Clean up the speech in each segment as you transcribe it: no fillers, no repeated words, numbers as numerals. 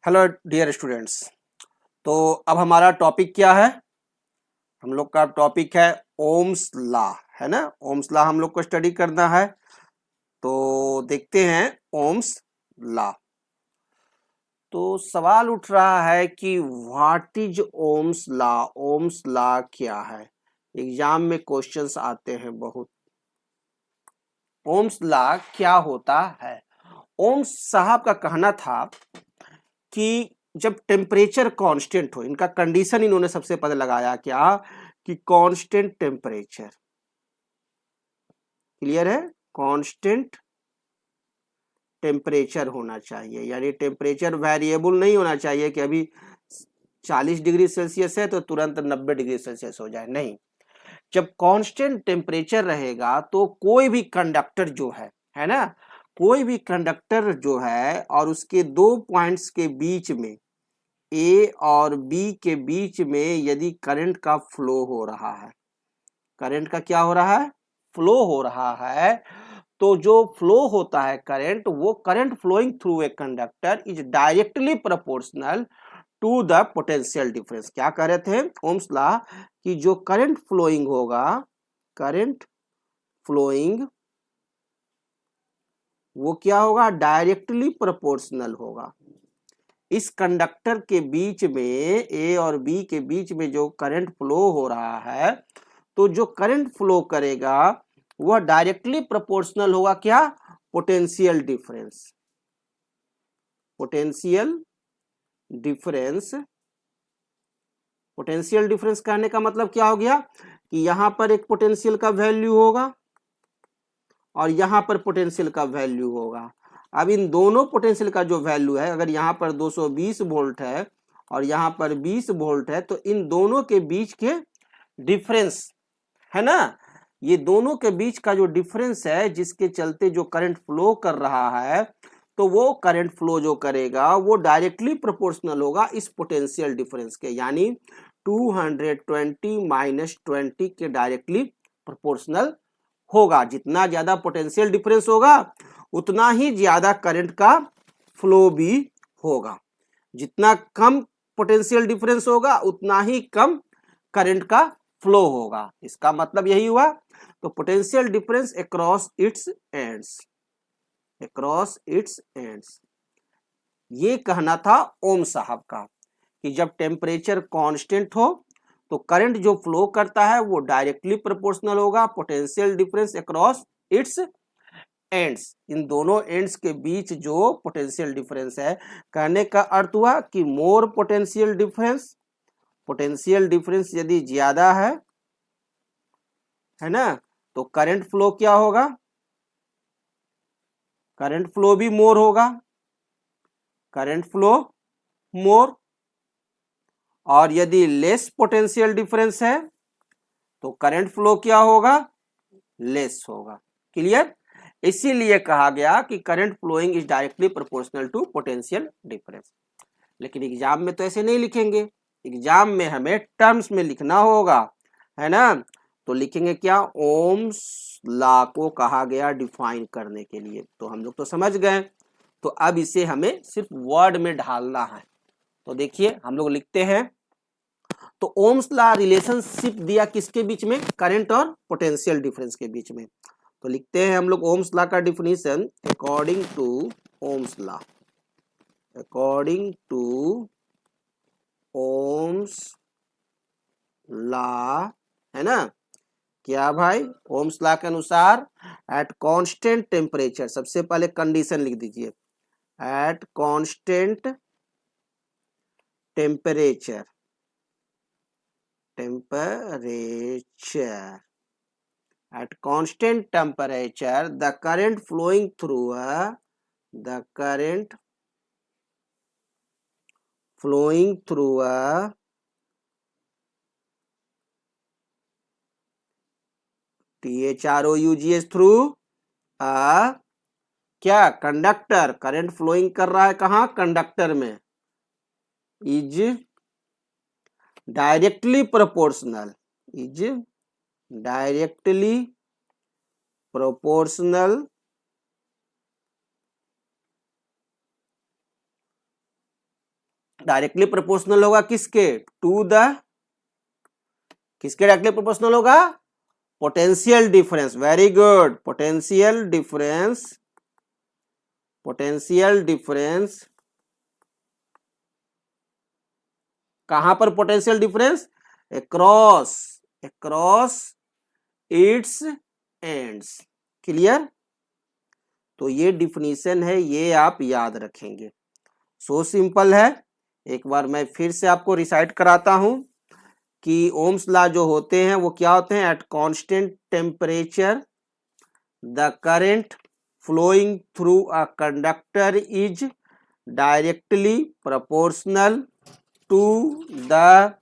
Hello dear students. तो अब हमारा टॉपिक क्या है? हम लोग का टॉपिक है ओम्स लॉ, है ना। ओम्स लॉ हम लोग को स्टडी करना है। तो देखते हैं ओम्स लॉ। तो सवाल उठ रहा है कि what is Ohm's law. Ohm's law क्या है? एग्जाम में क्वेश्चंस आते हैं बहुत। ओम्स लॉ क्या होता है? ओम्स साहब का कहना था कि जब टेम्परेचर कांस्टेंट हो, इनका कंडीशन इन्होंने सबसे पहले लगाया क्या कि कांस्टेंट टेम्परेचर। क्लियर है? कांस्टेंट टेम्परेचर होना चाहिए, यानी टेम्परेचर वेरिएबल नहीं होना चाहिए कि अभी 40 डिग्री सेल्सियस है तो तुरंत 90 डिग्री सेल्सियस हो जाए, नहीं। जब कांस्टेंट टेम्परेचर रहेगा तो कोई भी कंडक्टर जो है ना, कोई भी कंडक्टर जो है और उसके दो पॉइंट्स के बीच में, ए और बी के बीच में यदि करंट का फ्लो हो रहा है, करंट का क्या हो रहा है? फ्लो हो रहा है। तो जो फ्लो होता है करंट, वो current flowing through a conductor is directly proportional to the potential difference. क्या कह रहे थे ओम्स लॉ कि जो करंट फ्लोइंग होगा, करंट फ्लोइंग वो क्या होगा? डायरेक्टली प्रोपोर्शनल होगा। इस कंडक्टर के बीच में, ए और बी के बीच में जो करंट फ्लो हो रहा है, तो जो करंट फ्लो करेगा वह डायरेक्टली प्रोपोर्शनल होगा क्या? Potential difference. Potential difference, potential difference कहने का मतलब क्या हो गया कि यहां पर एक पोटेंशियल का वैल्यू होगा और यहां पर पोटेंशियल का वैल्यू होगा। अब इन दोनों पोटेंशियल का जो वैल्यू है, अगर यहां पर 220 वोल्ट है और यहां पर 20 वोल्ट है, तो इन दोनों के बीच के डिफरेंस, है ना, ये दोनों के बीच का जो डिफरेंस है जिसके चलते जो करंट फ्लो कर रहा है, तो वो करंट फ्लो जो करेगा वो डायरेक्टली प्रोपोर्शनल होगा इस पोटेंशियल डिफरेंस के, यानी 220 माइनस 20 के डायरेक्टली प्रोपोर्शनल होगा। जितना ज्यादा पोटेंशियल डिफरेंस होगा उतना ही ज्यादा करंट का फ्लो भी होगा। जितना कम पोटेंशियल डिफरेंस होगा उतना ही कम करंट का फ्लो होगा। इसका मतलब यही हुआ। तो potential difference across its ends, across its ends, ये कहना था ओम साहब का कि जब टेम्परेचर कांस्टेंट हो तो करंट जो फ्लो करता है वो डायरेक्टली प्रोपोर्शनल होगा potential difference across its ends. इन दोनों एंड्स के बीच जो पोटेंशियल डिफरेंस है, कहने का अर्थ हुआ कि more potential difference, potential difference यदि ज्यादा है ना, तो करंट फ्लो क्या होगा? करंट फ्लो भी मोर होगा, करंट फ्लो मोर। और यदि लेस पोटेंशियल डिफरेंस है तो करंट फ्लो क्या होगा? लेस होगा। क्लियर? इसीलिए कहा गया कि current flowing is directly proportional to potential difference. लेकिन एग्जाम में तो ऐसे नहीं लिखेंगे, एग्जाम में हमें टर्म्स में लिखना होगा, है ना। तो लिखेंगे क्या? ओम्स लॉ को कहा गया डिफाइन करने के लिए। तो हम लोग तो समझ गए, तो अब इसे हमें सिर्फ वर्ड में ढालना है। तो देखिए हम लोग लिखते हैं। तो ओम्स लॉ रिलेशनशिप दिया किसके बीच में? करंट और पोटेंशियल डिफरेंस के बीच में। तो लिखते हैं हम लोग ओम्स लॉ का definition according to Ohm's law, according to Ohm's law, है ना। क्या भाई? ओम्स लॉ के अनुसार एट कांस्टेंट टेम्परेचर, सबसे पहले कंडीशन लिख दीजिए, eight constant temperature, temperature, at constant temperature the current flowing through the current flowing through THROUGH through क्या? कंडक्टर। करंट फ्लोइंग कर रहा है कहां? कंडक्टर में। Is directly proportional, is directly proportional directly proportional होगा किसके, टू द, किसके directly proportional होगा, potential difference, very good, potential difference, potential difference, कहां पर potential difference, across, across its ends, clear. तो ये डिफिनीशन है, ये आप याद रखेंगे, सो सिंपल है। एक बार मैं फिर से आपको रिसाइट कराता हूं कि ओम्स लॉ जो होते हैं वो क्या होते हैं, eight constant temperature the current flowing through a conductor is directly proportional to the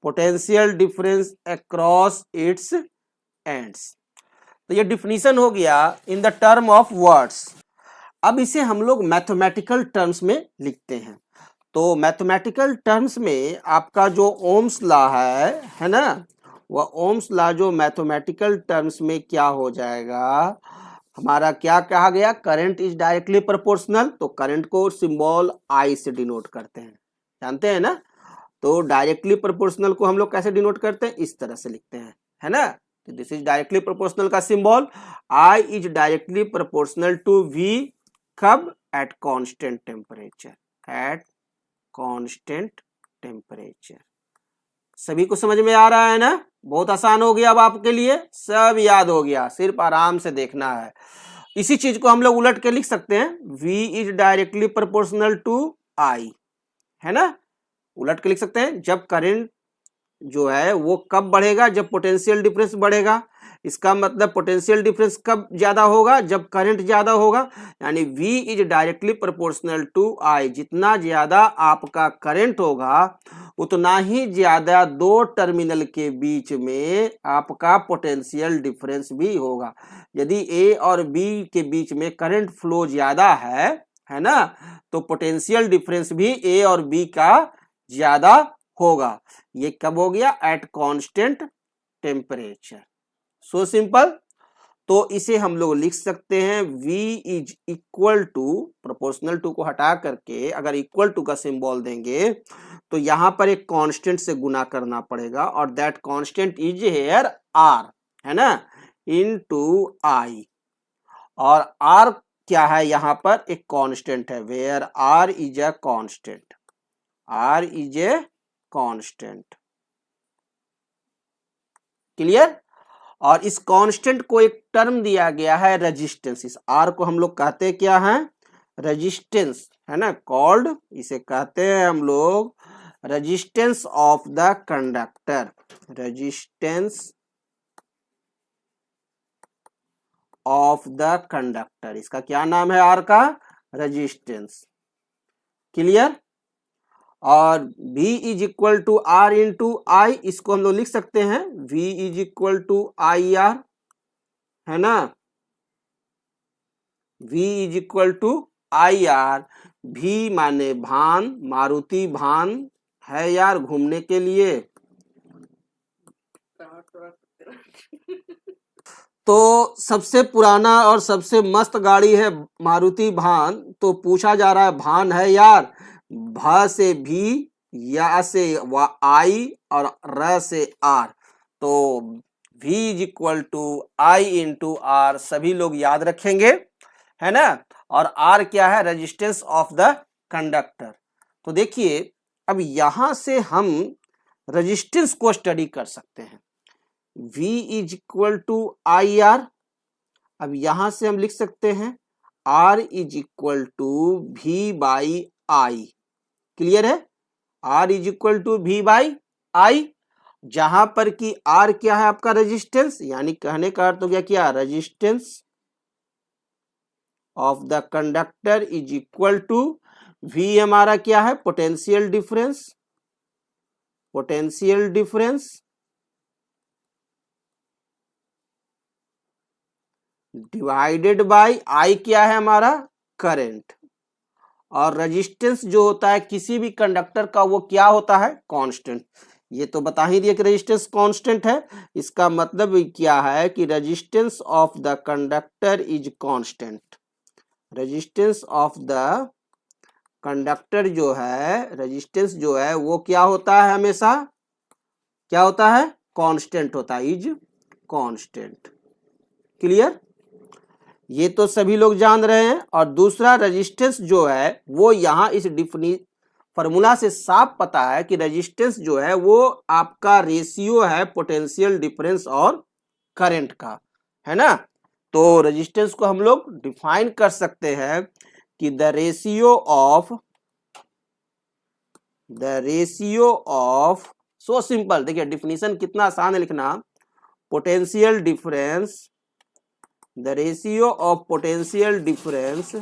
potential difference across its ends। तो ये डिफिनीशन हो गया in the term of words. अब इसे हम लोग मैथमेटिकल टर्म्स में लिखते हैं। तो मैथमेटिकल टर्म्स में आपका जो ओम्स लॉ है ना, वह ओम्स लॉ जो मैथमेटिकल टर्म्स में क्या हो जाएगा, हमारा क्या कहा गया, करंट इज डायरेक्टली प्रोपोर्शनल, तो करंट को सिंबल आई से डिनोट करते हैं, जानते हैं ना। तो डायरेक्टली प्रोपोर्शनल को हम लोग कैसे डिनोट करते हैं, इस तरह से लिखते हैं, है ना। तो दिस इज डायरेक्टली प्रोपोर्शनल का symbol, I is directly proportional to V, कब, at constant temperature, at constant temperature. सभी को समझ में आ रहा है ना, बहुत आसान हो गया अब आपके लिए, सब याद हो गया, सिर्फ आराम से देखना है। इसी चीज को हम लोग उलट के लिख सकते हैं, V is directly proportional to I, है ना, उलट के लिख सकते हैं। जब करंट जो है वो कब बढ़ेगा, जब पोटेंशियल डिफरेंस बढ़ेगा, इसका मतलब पोटेंशियल डिफरेंस कब ज्यादा होगा, जब करंट ज्यादा होगा, यानी V is directly proportional to I। जितना ज्यादा आपका करंट होगा उतना ही ज्यादा दो टर्मिनल के बीच में आपका पोटेंशियल डिफरेंस भी होगा। यदि A और B के बीच में करंट फ्लो ज्यादा है ना, तो पोटेंशियल डिफरेंस भी A और B का ज्यादा होगा। ये कब हो गया, at constant temperature, so simple. तो इसे हम लोग लिख सकते हैं, V is equal to, proportional to को हटा करके अगर इक्वल टू का सिंबल देंगे तो यहां पर एक कांस्टेंट से गुना करना पड़ेगा, और that constant is here R, है ना, इनटू I। और R क्या है, यहां पर एक कांस्टेंट है, where R is a constant, R is a constant, clear. और इस कांस्टेंट को एक टर्म दिया गया है रेजिस्टेंस, इस R को हम लोग कहते क्या है, रेजिस्टेंस, है ना, कॉल्ड, इसे कहते हैं हम लोग resistance of the conductor, resistance of the conductor, इसका क्या नाम है, R का रेजिस्टेंस, क्लियर। और V is equal to R into I, इसको हम लोग लिख सकते हैं V is equal to IR, है ना, V is equal to IR। V माने भान, मारुति भान है यार घूमने के लिए। तो सबसे पुराना और सबसे मस्त गाड़ी है मारुति भान, तो पूछा जा रहा है भान है यार, भ से भी, या से आई और र से आर, तो V is equal to I into R, सभी लोग याद रखेंगे, है ना। और R क्या है, रेजिस्टेंस ऑफ द कंडक्टर। तो देखिए अब यहां से हम रेजिस्टेंस को स्टडी कर सकते हैं, V is equal to IR। अब यहां से हम लिख सकते हैं R is equal to V by I, clear है, R is equal to V by I, जहां पर कि R क्या है आपका रेजिस्टेंस, यानी कहने का अर्थ हो गया क्या, resistance of the conductor is equal to V हमारा क्या है, potential difference, potential difference divided by I क्या है हमारा, करंट। और रेजिस्टेंस जो होता है किसी भी कंडक्टर का वो क्या होता है, कांस्टेंट। ये तो बता ही दिया कि रेजिस्टेंस कांस्टेंट है, इसका मतलब क्या है कि resistance of the conductor is constant, resistance of the conductor जो है, रेजिस्टेंस जो है वो क्या होता है, हमेशा क्या होता है, कांस्टेंट होता है, इज कांस्टेंट। क्लियर, ये तो सभी लोग जान रहे हैं। और दूसरा रेजिस्टेंस जो है वो यहाँ इस फॉर्मूला से साफ पता है कि रेजिस्टेंस जो है वो आपका रेशियो है पोटेंशियल डिफरेंस और करंट का, है ना। तो रेजिस्टेंस को हम लोग डिफाइन कर सकते हैं कि the ratio of so simple, देखिए डिफिनीशन कितना आसान है लिखना, potential difference, the ratio of potential difference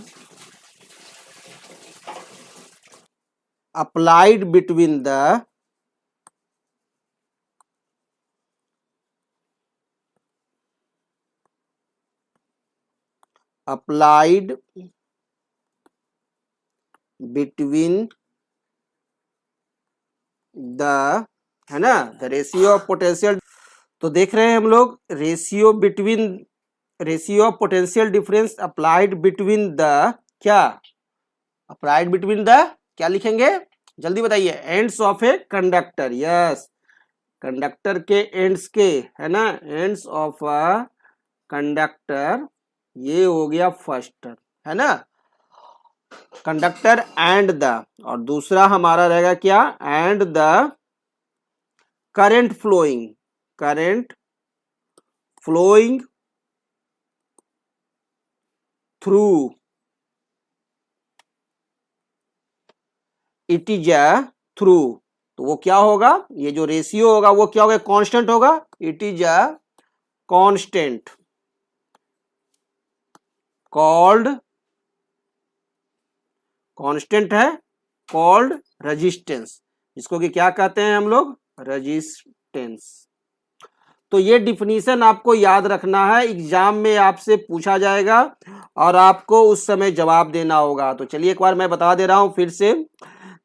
applied between the है ना, द रेशियो ऑफ पोटेंशियल। तो देख रहे हैं हम लोग ratio of potential difference applied between the क्या, अप्लाइड बिटवीन द क्या लिखेंगे, जल्दी बताइए, ends of a conductor. Yes, conductor के एंड्स के, है ना, एंड्स ऑफ अ कंडक्टर, ये हो गया फर्स्ट टर्म, है ना, कंडक्टर एंड द, और दूसरा हमारा रहेगा क्या, and the current flowing through it is through. तो वो क्या होगा, ये जो रेशियो होगा वो क्या होगा, कांस्टेंट होगा, it is a constant called, constant है कॉल्ड रेजिस्टेंस, इसको कि क्या कहते हैं हम लोग, रेजिस्टेंस। तो ये डिफिनीशन आपको याद रखना है, एग्जाम में आपसे पूछा जाएगा और आपको उस समय जवाब देना होगा। तो चलिए एक बार मैं बता दे रहा हूं फिर से,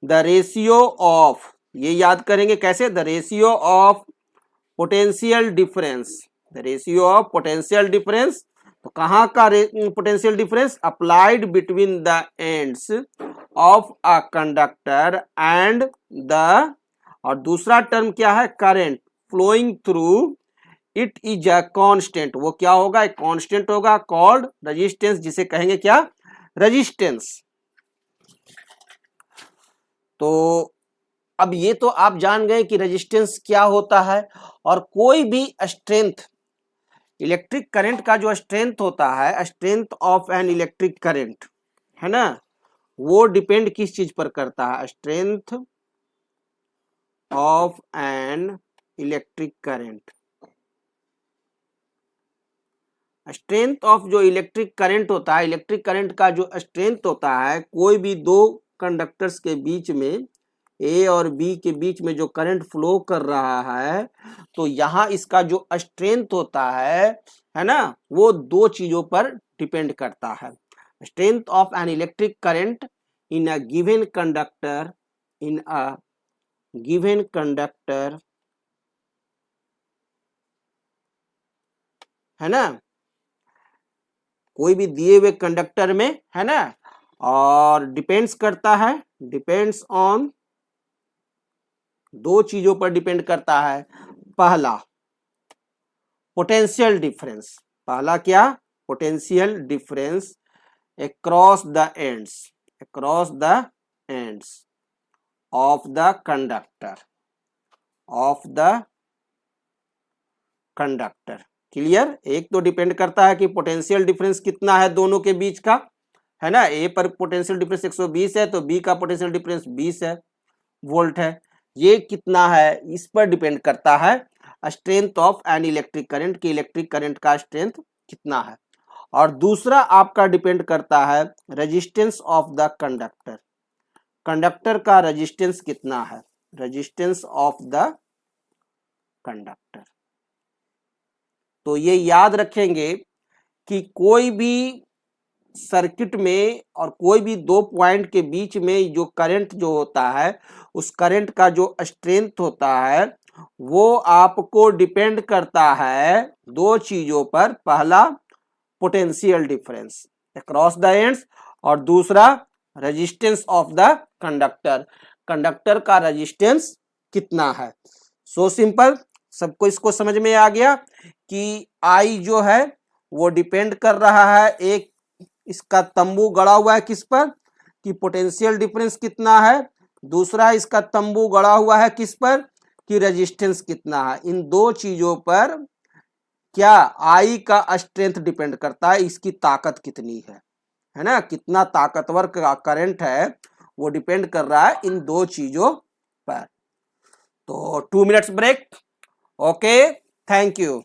द रेशियो ऑफ, ये याद करेंगे कैसे, the ratio of potential difference, the ratio of potential difference, तो कहाँ का potential difference, applied between the ends of a conductor and the, और दूसरा टर्म क्या है, current flowing through it is a constant, वो क्या होगा, एक कांस्टेंट होगा कॉल्ड रेजिस्टेंस, जिसे कहेंगे क्या, रेजिस्टेंस। तो अब ये तो आप जान गए कि रेजिस्टेंस क्या होता है, और कोई भी स्ट्रेंथ, इलेक्ट्रिक करंट का जो स्ट्रेंथ होता है, strength of an electric current, है ना, वो डिपेंड किस चीज पर करता है, strength of an electric current, strength of जो इलेक्ट्रिक करंट होता है, इलेक्ट्रिक करंट का जो स्ट्रेंथ होता है, कोई भी दो कंडक्टर्स के बीच में, ए और बी के बीच में जो करंट फ्लो कर रहा है, तो यहाँ इसका जो स्ट्रेंथ होता है ना, वो दो चीजों पर डिपेंड करता है, strength of an electric current in a given conductor, in a given conductor, है ना, कोई भी दिए हुए कंडक्टर में, है ना, और डिपेंड्स करता है, डिपेंड्स ऑन, दो चीजों पर डिपेंड करता है, पहला पोटेंशियल डिफरेंस, पहला क्या, potential difference across the ends of the conductor, clear. एक तो डिपेंड करता है कि पोटेंशियल डिफरेंस कितना है दोनों के बीच का, है ना, ए पर पोटेंशियल डिफरेंस 120 है, तो बी का पोटेंशियल डिफरेंस 20 है, वोल्ट है, ये कितना है इस पर डिपेंड करता है strength of an electric current, की इलेक्ट्रिक करंट का स्ट्रेंथ कितना है। और दूसरा आपका डिपेंड करता है resistance of the conductor, conductor का रेजिस्टेंस कितना है, रेजिस्टेंस ऑफ द कंडक्टर। तो ये याद रखेंगे कि कोई भी सर्किट में और कोई भी दो पॉइंट के बीच में जो करंट जो होता है, उस करंट का जो स्ट्रेंथ होता है वो आपको डिपेंड करता है दो चीजों पर, पहला potential difference across the ends, और दूसरा resistance of the conductor, conductor का रेजिस्टेंस कितना है। सो सिंपल, सबको इसको समझ में आ गया कि आई जो है वो डिपेंड कर रहा है, एक इसका तंबू गड़ा हुआ है किस पर, कि पोटेंशियल डिफरेंस कितना है, दूसरा इसका तंबू गड़ा हुआ है किस पर, कि रेजिस्टेंस कितना है। इन दो चीजों पर क्या आई का स्ट्रेंथ डिपेंड करता है, इसकी ताकत कितनी है ना, कितना ताकतवर का करंट है, वो डिपेंड कर रहा है इन दो चीजों पर। तो 2 minutes break. Okay, thank you.